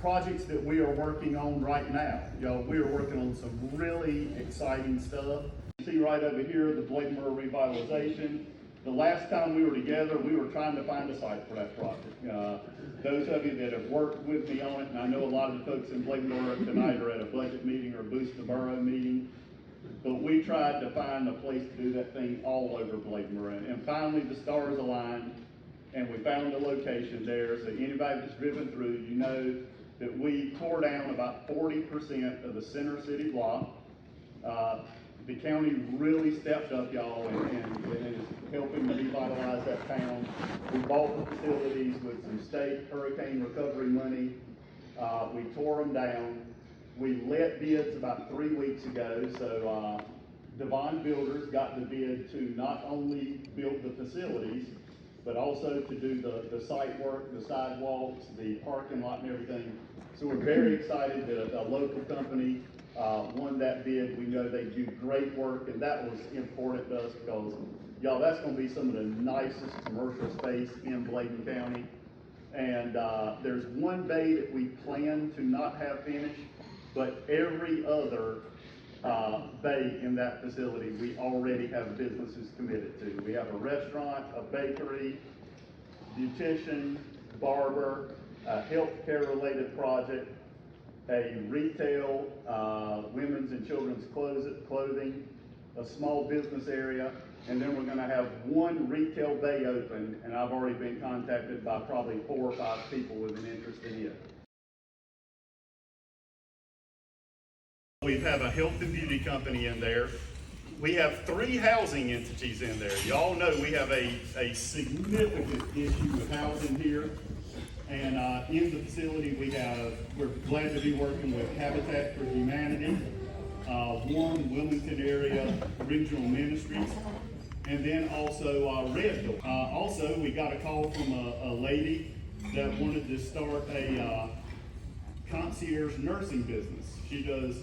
projects that we are working on right now. We are working on some really exciting stuff. You see right over here, the Bladen Mirror revitalization. The last time we were together, we were trying to find a site for that project. Those of you that have worked with me on it, and I know a lot of the folks in Bladen Mirror tonight are at a budget meeting or a Boost the Borough meeting, but we tried to find a place to do that thing all over Bladen Mirror. And finally the stars aligned, and we found a location there. So anybody that's driven through, you know that we tore down about 40% of the center city block. The county really stepped up, y'all, and is helping to revitalize that town. We bought the facilities with some state hurricane recovery money. We tore them down. We let bids about 3 weeks ago, so Devon Builders got the bid to not only build the facilities, but also to do the site work, the sidewalks, the parking lot and everything. So we're very excited that a local company won that bid. We know they do great work, and that was important to us because, y'all, that's going to be some of the nicest commercial space in Bladen County. And there's one bay that we plan to not have finished, but every other bay in that facility we already have businesses committed to. We have a restaurant, a bakery, beautician, barber, a healthcare related project, a retail, women's and children's clothing, a small business area, and then we're going to have one retail bay open, and I've already been contacted by probably 4 or 5 people with an interest in it. We have a health and beauty company in there. We have 3 housing entities in there. Y'all know we have a significant issue with housing here. And in the facility we're glad to be working with Habitat for Humanity, Warren Wilmington Area Regional Ministries, and then also Red Door. Also, we got a call from a lady that wanted to start a concierge nursing business. She does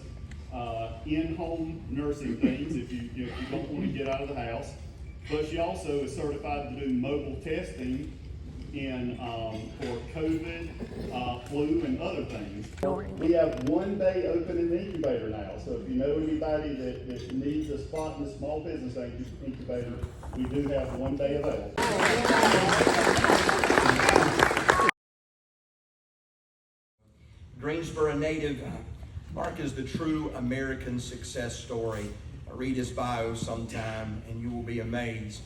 in-home nursing things if you don't want to get out of the house. But she also is certified to do mobile testing for COVID, flu, and other things. We have one bay open in the incubator now, so if you know anybody that needs a spot in the small business incubator, we do have one bay available. Greensboro native, Mark is the true American success story. Read his bio sometime and you will be amazed.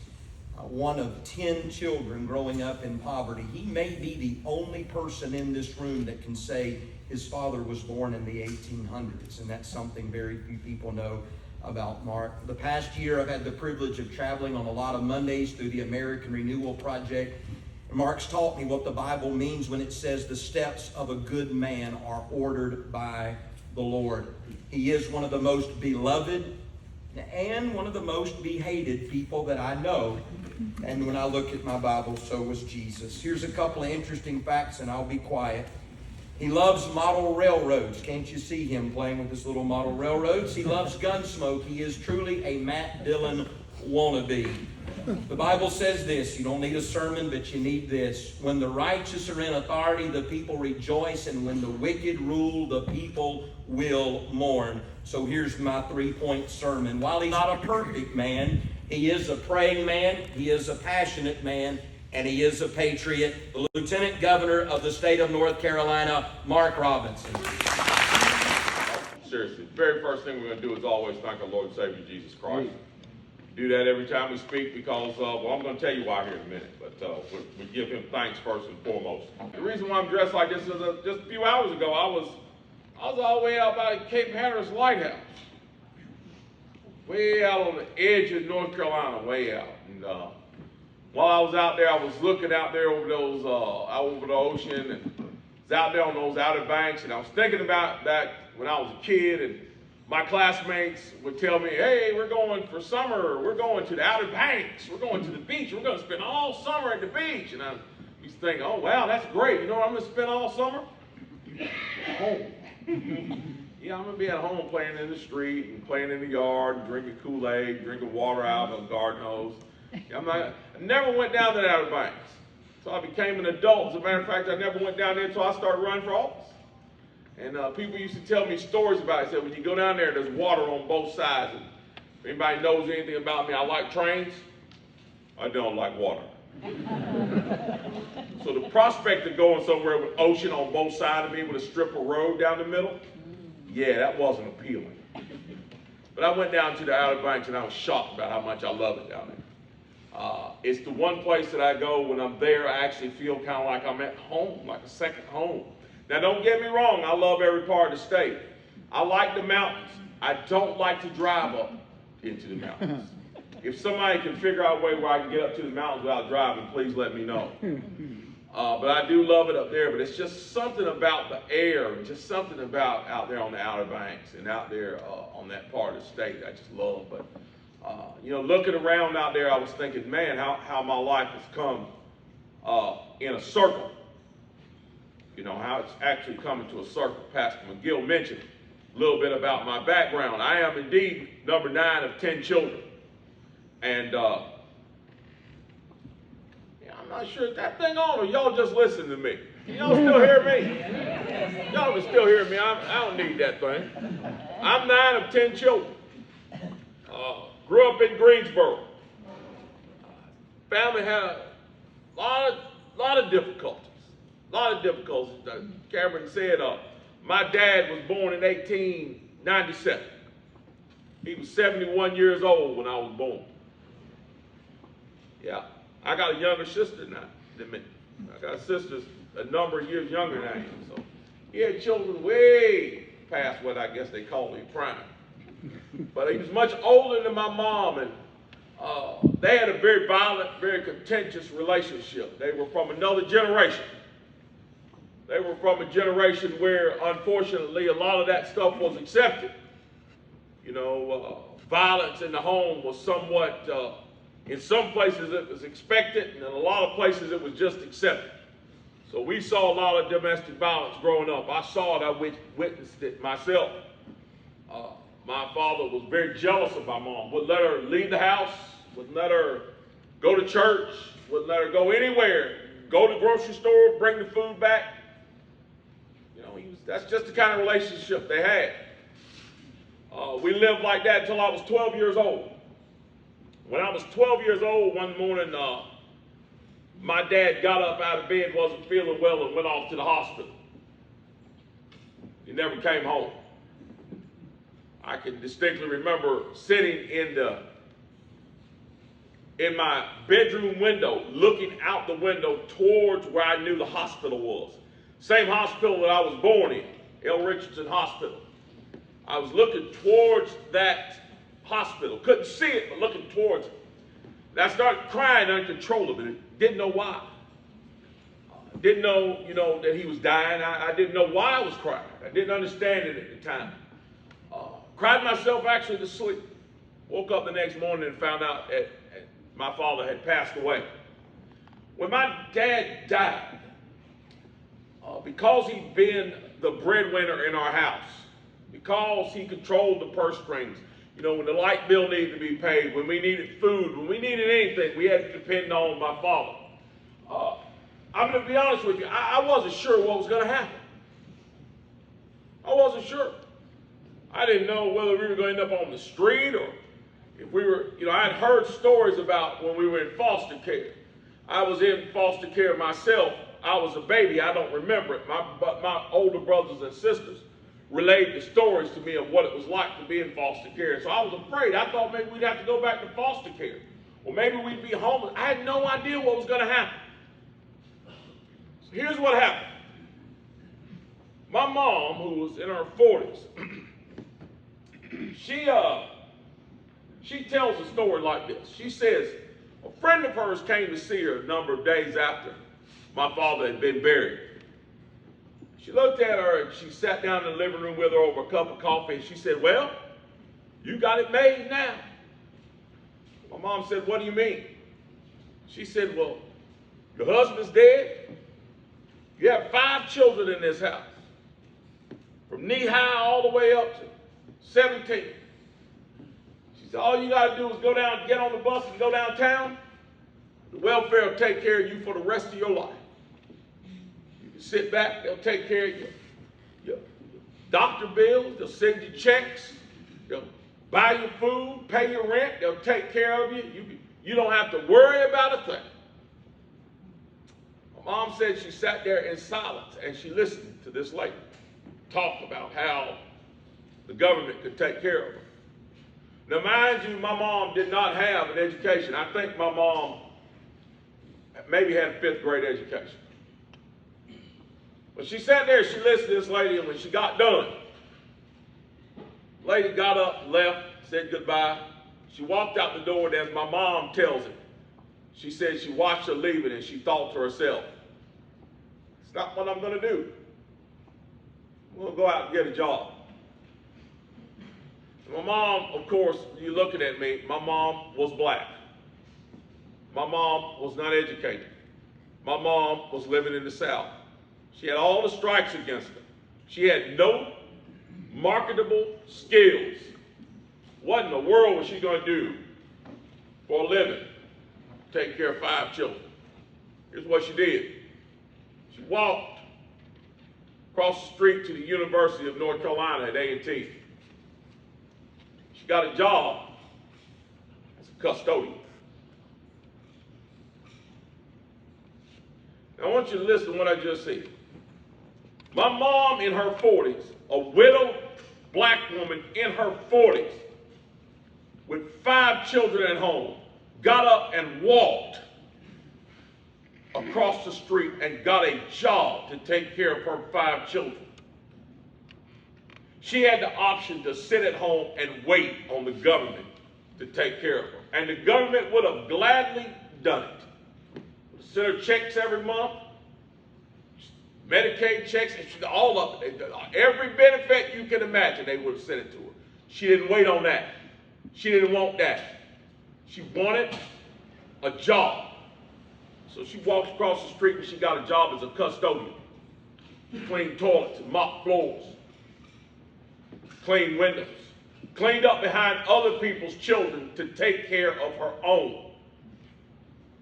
One of 10 children growing up in poverty. He may be the only person in this room that can say his father was born in the 1800s, and that's something very few people know about Mark. The past year, I've had the privilege of traveling on a lot of Mondays through the American Renewal Project. Mark's taught me what the Bible means when it says the steps of a good man are ordered by the Lord. He is one of the most beloved and one of the most be-hated people that I know. And when I look at my Bible, so was Jesus. Here's a couple of interesting facts, and I'll be quiet. He loves model railroads. Can't you see him playing with his little model railroads? He loves Gunsmoke. He is truly a Matt Dillon wannabe. The Bible says this. You don't need a sermon, but you need this. When the righteous are in authority, the people rejoice, and when the wicked rule, the people will mourn. So here's my 3-point sermon. While he's not a perfect man, he is a praying man, he is a passionate man, and he is a patriot. The Lieutenant Governor of the state of North Carolina, Mark Robinson. Seriously, the very first thing we're going to do is always thank our Lord and Savior Jesus Christ. We do that every time we speak because, well, I'm going to tell you why here in a minute, but we give him thanks first and foremost. The reason why I'm dressed like this is just a few hours ago, I was all the way out by Cape Hatteras Lighthouse. Way out on the edge of North Carolina, way out. And while I was out there, I was looking out there over those, out over the ocean, and was out there on those Outer Banks, and I was thinking about that when I was a kid, and my classmates would tell me, hey, we're going for summer, we're going to the Outer Banks, we're going to the beach, we're going to spend all summer at the beach. And I used to think, oh, wow, that's great. You know what I'm going to spend all summer? Home. Yeah, I'm going to be at home playing in the street and playing in the yard and drinking Kool-Aid, drinking water out of a garden hose. I never went down to the Outer Banks. So I became an adult. As a matter of fact, I never went down there until I started running for office. And people used to tell me stories about it. Said when you go down there, there's water on both sides. And if anybody knows anything about me, I like trains. I don't like water. So the prospect of going somewhere with ocean on both sides of me with a strip of road down the middle, yeah, that wasn't appealing. But I went down to the Outer Banks and I was shocked about how much I love it down there. It's the one place that I go when I'm there, I actually feel kind of like I'm at home, like a second home. Now don't get me wrong, I love every part of the state. I like the mountains. I don't like to drive up into the mountains. If somebody can figure out a way where I can get up to the mountains without driving, please let me know. But I do love it up there, but it's just something about the air, just something about out there on the Outer Banks and out there on that part of the state I just love. But, you know, looking around out there, I was thinking, man, how my life has come in a circle. You know, how it's actually coming to a circle. Pastor McGill mentioned a little bit about my background. I am indeed number 9 of 10 children. And I'm not sure if that thing on or y'all just listen to me. Can y'all still hear me? Y'all can still hear me. I don't need that thing. I'm 9 of 10 children. Grew up in Greensboro. Family had a lot of difficulties. A lot of difficulties. Cameron said my dad was born in 1897. He was 71 years old when I was born. Yeah, I got a younger sister now than me. I got sisters a number of years younger than I am. So he had children way past what I guess they call him prime. But he was much older than my mom, and they had a very violent, very contentious relationship. They were from another generation. They were from a generation where, unfortunately, a lot of that stuff was accepted. You know, violence in the home was somewhat, in some places it was expected, and in a lot of places it was just accepted. So we saw a lot of domestic violence growing up. I saw it, I witnessed it myself. My father was very jealous of my mom, wouldn't let her leave the house, wouldn't let her go to church, wouldn't let her go anywhere, go to the grocery store, bring the food back. You know, that's just the kind of relationship they had. We lived like that until I was 12 years old. When I was 12 years old, one morning, my dad got up out of bed, wasn't feeling well, and went off to the hospital. He never came home. I can distinctly remember sitting in my bedroom window, looking out the window towards where I knew the hospital was. Same hospital that I was born in, L. Richardson Hospital. I was looking towards that hospital. Couldn't see it, but looking towards it. And I started crying uncontrollably. Didn't know why. Didn't know, you know, that he was dying. I didn't know why I was crying. I didn't understand it at the time. Cried myself actually to sleep. Woke up the next morning and found out that my father had passed away. When my dad died, because he'd been the breadwinner in our house, because he controlled the purse strings, you know, when the light bill needed to be paid, when we needed food, when we needed anything, we had to depend on my father. I'm going to be honest with you, I wasn't sure what was going to happen. I wasn't sure. I didn't know whether we were going to end up on the street or if we were, you know, I had heard stories about when we were in foster care. I was in foster care myself. I was a baby. I don't remember it. But my older brothers and sisters relayed the stories to me of what it was like to be in foster care. So I was afraid. I thought maybe we'd have to go back to foster care. Or maybe we'd be homeless. I had no idea what was going to happen. So here's what happened. My mom, who was in her 40s, she tells a story like this. She says, a friend of hers came to see her a number of days after my father had been buried. She looked at her and she sat down in the living room with her over a cup of coffee and she said, well, you got it made now. My mom said, what do you mean? She said, well, your husband's dead. You have 5 children in this house. From knee high all the way up to 17. She said, all you got to do is go down, get on the bus and go downtown. The welfare will take care of you for the rest of your life. You can sit back, they'll take care of doctor bills, they'll send you checks, they'll buy you food, pay your rent, they'll take care of you. You don't have to worry about a thing. My mom said she sat there in silence and she listened to this lady talk about how the government could take care of her. Now, mind you, my mom did not have an education. I think my mom maybe had a 5th grade education. But she sat there, she listened to this lady, and when she got done, the lady got up, left, said goodbye. She walked out the door, and as my mom tells it, she said she watched her leaving and she thought to herself, it's not what I'm going to do. I'm going to go out and get a job. My mom, of course, you're looking at me, my mom was black. My mom was not educated. My mom was living in the South. She had all the strikes against her. She had no marketable skills. What in the world was she going to do for a living? Take care of 5 children. Here's what she did. She walked across the street to the University of North Carolina at A&T. She got a job as a custodian. Now, I want you to listen to what I just said. My mom in her 40s, a widowed black woman in her 40s, with 5 children at home, got up and walked across the street and got a job to take care of her 5 children. She had the option to sit at home and wait on the government to take care of her. And the government would have gladly done it. Sent her checks every month, Medicaid checks, all of it. Every benefit you can imagine, they would have sent it to her. She didn't wait on that. She didn't want that. She wanted a job. So she walks across the street and she got a job as a custodian. She cleaned toilets and mopped floors, cleaned windows, cleaned up behind other people's children to take care of her own.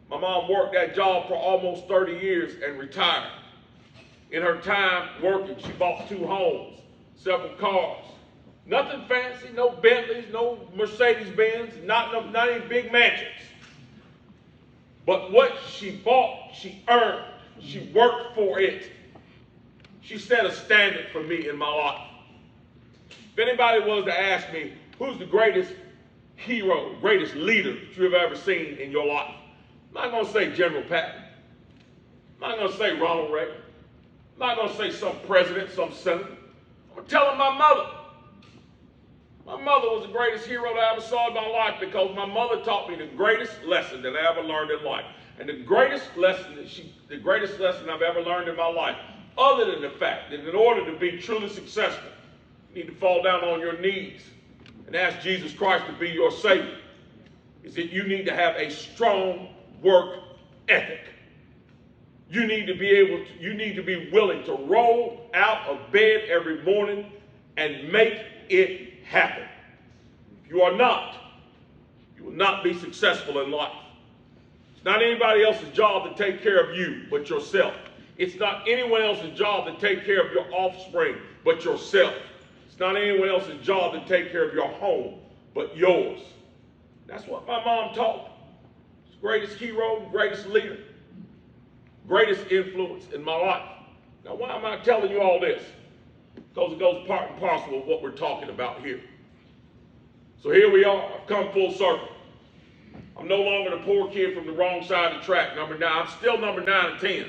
My mom worked that job for almost 30 years and retired. In her time working, she bought 2 homes, several cars. Nothing fancy, no Bentleys, no Mercedes-Benz, not any big mansions. But what she bought, she earned. She worked for it. She set a standard for me in my life. If anybody was to ask me, who's the greatest hero, greatest leader that you've ever seen in your life? I'm not going to say General Patton. I'm not going to say Ronald Reagan. I'm not going to say some president, some senator. I'm going to tell them my mother. My mother was the greatest hero that I ever saw in my life because my mother taught me the greatest lesson that I ever learned in life. And the greatest lesson I've ever learned in my life, other than the fact that in order to be truly successful, you need to fall down on your knees and ask Jesus Christ to be your Savior, is that you need to have a strong work ethic. You need to be willing to roll out of bed every morning and make it happen. If you are not, you will not be successful in life. It's not anybody else's job to take care of you but yourself. It's not anyone else's job to take care of your offspring but yourself. It's not anyone else's job to take care of your home but yours. That's what my mom taught me. She's the greatest hero, greatest leader, greatest influence in my life. Now, why am I telling you all this? Because it goes part and parcel of what we're talking about here. So here we are. I've come full circle. I'm no longer the poor kid from the wrong side of the track, number 9. I'm still number 9 and 10.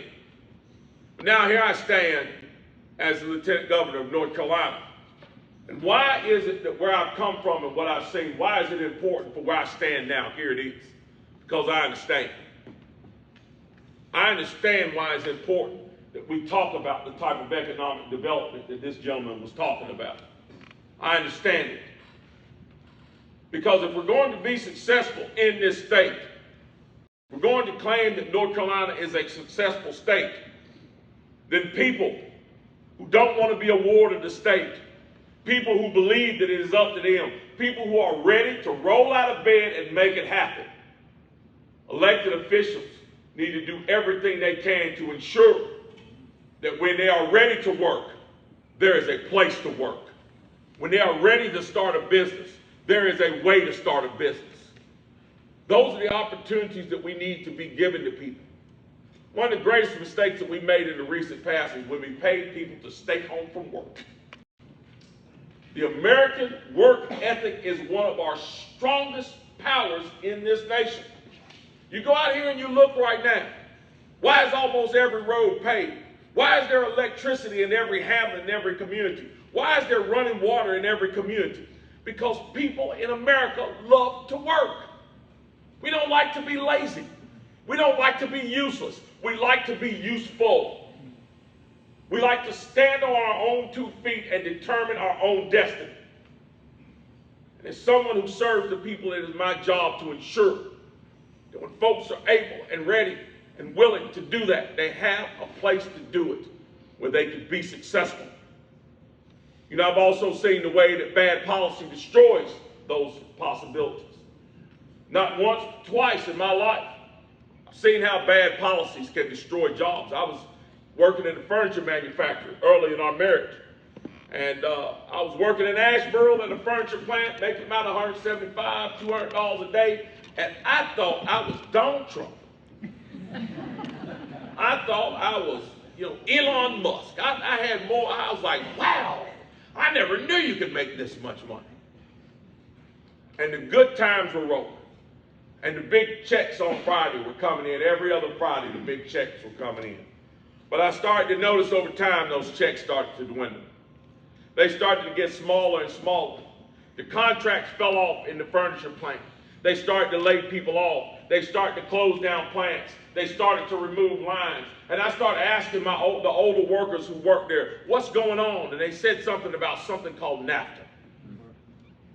But now here I stand as the Lieutenant Governor of North Carolina. And why is it that where I've come from and what I've seen, why is it important for where I stand now? Here it is. Because I understand. I understand why it's important that we talk about the type of economic development that this gentleman was talking about. I understand it. Because if we're going to be successful in this state, we're going to claim that North Carolina is a successful state, then people who don't want to be a ward of the state, people who believe that it is up to them, people who are ready to roll out of bed and make it happen, elected officials need to do everything they can to ensure that when they are ready to work, there is a place to work. When they are ready to start a business, there is a way to start a business. Those are the opportunities that we need to be given to people. One of the greatest mistakes that we made in the recent past is when we paid people to stay home from work. The American work ethic is one of our strongest powers in this nation. You go out here and you look right now. Why is almost every road paved? Why is there electricity in every hamlet, in every community? Why is there running water in every community? Because people in America love to work. We don't like to be lazy. We don't like to be useless. We like to be useful. We like to stand on our own 2 feet and determine our own destiny. And as someone who serves the people, it is my job to ensure that when folks are able and ready and willing to do that, they have a place to do it where they can be successful. You know, I've also seen the way that bad policy destroys those possibilities. Not once, twice in my life, I've seen how bad policies can destroy jobs. I was working in a furniture manufacturer early in our marriage. And I was working in Asheboro at a furniture plant, making about $175, $200 a day. And I thought I was Donald Trump. I thought I was, Elon Musk. I had more, I was like, wow, I never knew you could make this much money. And the good times were rolling. And the big checks on Friday were coming in. Every other Friday, the big checks were coming in. But I started to notice over time, those checks started to dwindle. They started to get smaller and smaller. The contracts fell off in the furniture plant. They started to lay people off. They started to close down plants. They started to remove lines. And I started asking the older workers who worked there, what's going on? And they said something about something called NAFTA.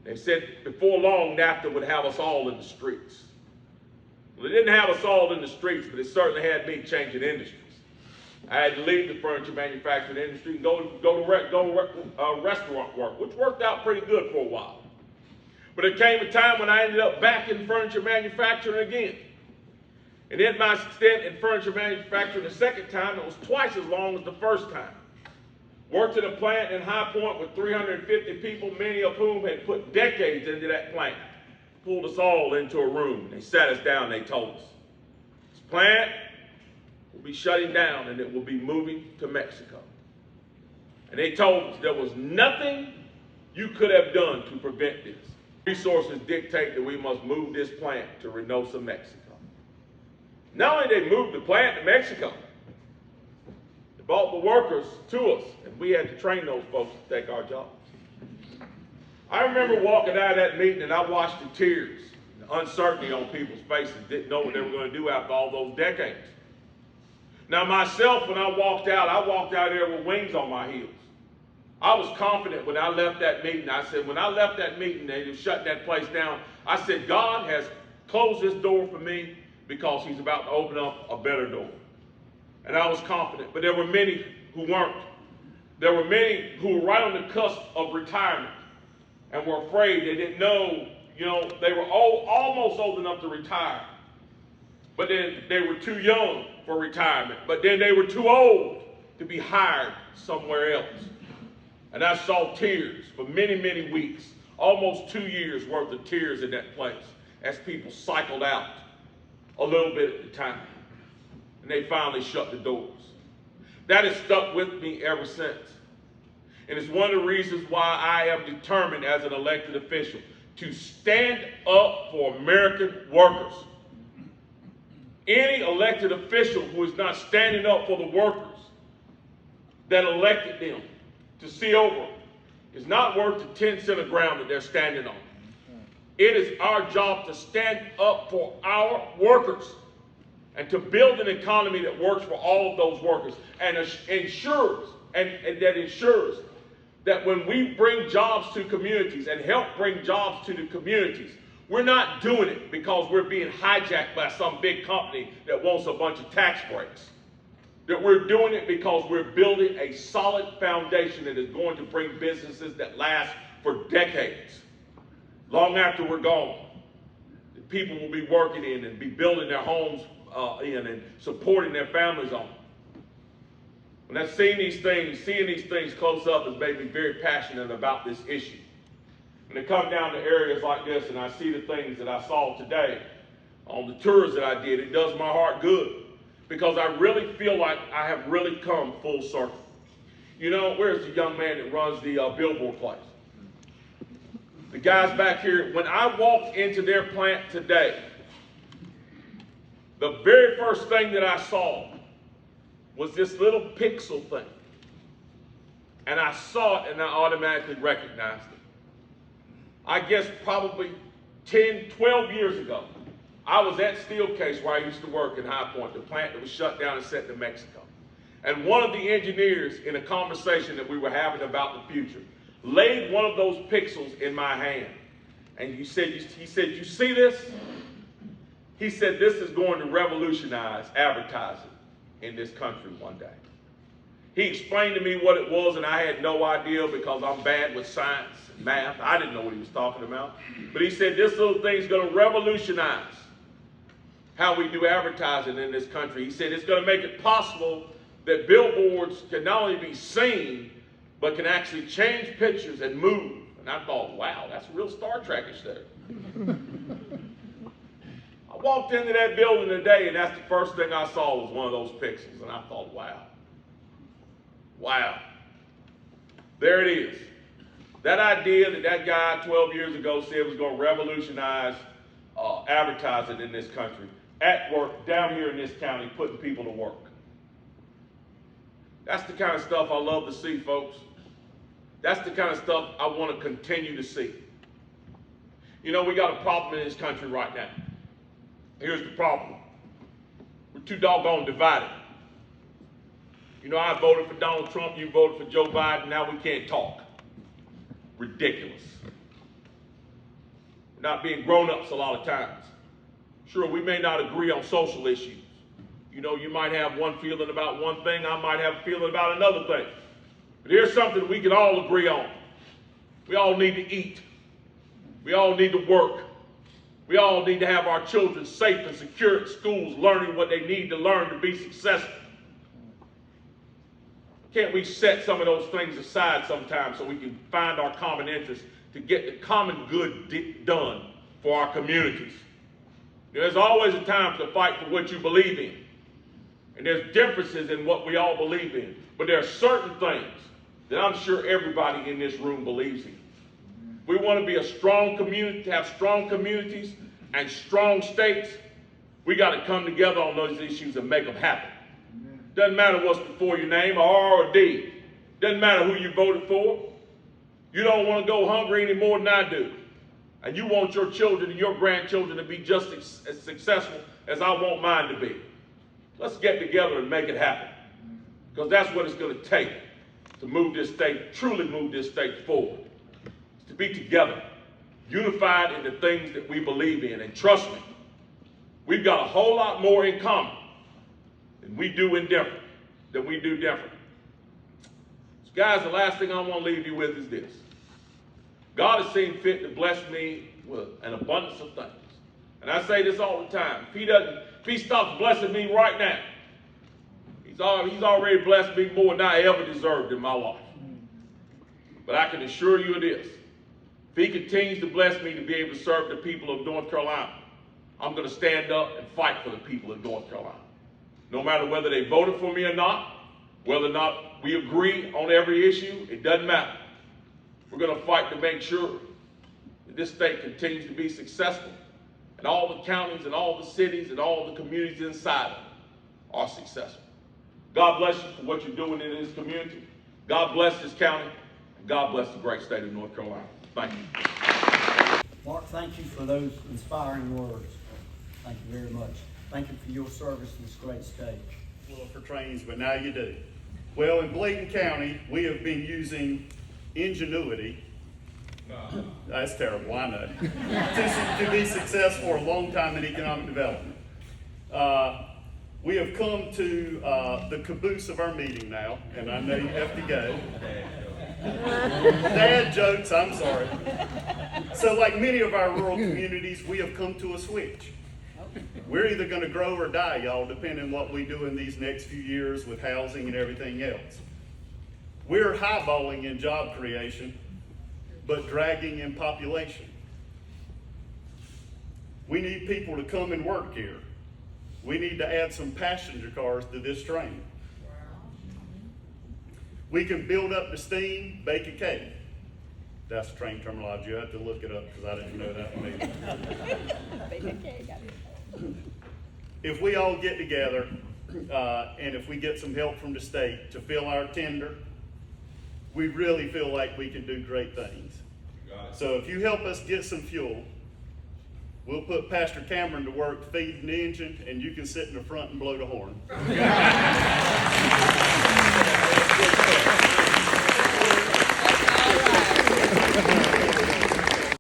They said before long, NAFTA would have us all in the streets. Well, it didn't have us all in the streets, but it certainly had me changing industries. I had to leave the furniture manufacturing industry and go to restaurant work, which worked out pretty good for a while. But there came a time when I ended up back in furniture manufacturing again. And in my stint in furniture manufacturing the second time, it was twice as long as the first time. Worked in a plant in High Point with 350 people, many of whom had put decades into that plant. Pulled us all into a room. They sat us down and they told us, this plant will be shutting down and it will be moving to Mexico. And they told us there was nothing you could have done to prevent this. Resources dictate that we must move this plant to Reynosa, Mexico. Not only did they move the plant to Mexico, they brought the workers to us, and we had to train those folks to take our jobs. I remember walking out of that meeting and I watched the tears, the uncertainty on people's faces, didn't know what they were going to do after all those decades. Now myself, when I walked out there with wings on my heels. I was confident when I left that meeting. I said, when I left that meeting, they were shutting that place down. I said, God has closed this door for me because he's about to open up a better door. And I was confident, but there were many who weren't. There were many who were right on the cusp of retirement and were afraid. They didn't know, they were almost old enough to retire. But then they were too young for retirement. But then they were too old to be hired somewhere else. And I saw tears for many, many weeks, almost 2 years worth of tears in that place as people cycled out a little bit at a time. And they finally shut the doors. That has stuck with me ever since. And it's one of the reasons why I am determined as an elected official to stand up for American workers. Any elected official who is not standing up for the workers that elected them to see over is not worth the 10 cents of ground that they're standing on. It is our job to stand up for our workers and to build an economy that works for all of those workers and ensures that when we bring jobs to communities and help bring jobs to the communities, we're not doing it because we're being hijacked by some big company that wants a bunch of tax breaks. That we're doing it because we're building a solid foundation that is going to bring businesses that last for decades. Long after we're gone, the people will be working in and be building their homes in and supporting their families on. When I've seen these things, seeing these things close up has made me very passionate about this issue. When I come down to areas like this and I see the things that I saw today on the tours that I did, it does my heart good, because I really feel like I have really come full circle. You know, where's the young man that runs the billboard place? The guys back here, when I walked into their plant today, the very first thing that I saw was this little pixel thing. And I saw it and I automatically recognized it. I guess probably 10, 12 years ago, I was at Steelcase where I used to work in High Point, the plant that was shut down and sent to Mexico. And one of the engineers, in a conversation that we were having about the future, laid one of those pixels in my hand. And he said, you see this? He said, this is going to revolutionize advertising in this country one day. He explained to me what it was, and I had no idea because I'm bad with science and math. I didn't know what he was talking about. But he said, this little thing's going to revolutionize how we do advertising in this country. He said, it's going to make it possible that billboards can not only be seen, but can actually change pictures and move. And I thought, wow, that's real Star Trek-ish there. I walked into that building today, and that's the first thing I saw was one of those pixels. And I thought, wow. Wow. There it is. That idea that that guy 12 years ago said was going to revolutionize advertising in this country, at work, down here in this county, putting people to work. That's the kind of stuff I love to see, folks. That's the kind of stuff I want to continue to see. You know, we got a problem in this country right now. Here's the problem. We're too doggone divided. You know, I voted for Donald Trump, you voted for Joe Biden, now we can't talk. Ridiculous. We're not being grown-ups a lot of times. Sure, we may not agree on social issues. You know, you might have one feeling about one thing, I might have a feeling about another thing. But here's something we can all agree on. We all need to eat. We all need to work. We all need to have our children safe and secure at schools, learning what they need to learn to be successful. Can't we set some of those things aside sometimes so we can find our common interests to get the common good done for our communities? There's always a time to fight for what you believe in. And there's differences in what we all believe in. But there are certain things that I'm sure everybody in this room believes in. We want to be a strong community, to have strong communities and strong states. We got to come together on those issues and make them happen. Doesn't matter what's before your name, R or D. Doesn't matter who you voted for. You don't want to go hungry any more than I do. And you want your children and your grandchildren to be just as successful as I want mine to be. Let's get together and make it happen. Because that's what it's going to take to move this state, truly move this state forward. To be together, unified in the things that we believe in. And trust me, we've got a whole lot more in common than we do different. So guys, the last thing I want to leave you with is this. God has seen fit to bless me with an abundance of things. And I say this all the time. If he stops blessing me right now, he's already blessed me more than I ever deserved in my life. But I can assure you of this. If he continues to bless me to be able to serve the people of North Carolina, I'm going to stand up and fight for the people of North Carolina. No matter whether they voted for me or not, whether or not we agree on every issue, it doesn't matter. We're going to fight to make sure that this state continues to be successful, and all the counties and all the cities and all the communities inside of it are successful. God bless you for what you're doing in this community. God bless this county, and God bless the great state of North Carolina. Thank you. Mark, thank you for those inspiring words. Thank you very much. Thank you for your service in this great state. Well, for trainings, but now you do. Well, in Bladen County, we have been using ingenuity. That's terrible, I know. to be successful for a long time in economic development. We have come to the caboose of our meeting now, and I know you have to go. Dad jokes, I'm sorry. So like many of our rural communities, we have come to a switch. We're either gonna grow or die, y'all, depending on what we do in these next few years with housing and everything else. We're highballing in job creation, but dragging in population. We need people to come and work here. We need to add some passenger cars to this train. We can build up the steam, bake a cake. That's train terminology. You have to look it up because I didn't know that one either. If we all get together and if we get some help from the state to fill our tender, we really feel like we can do great things. So if you help us get some fuel, we'll put Pastor Cameron to work feeding the engine, and you can sit in the front and blow the horn.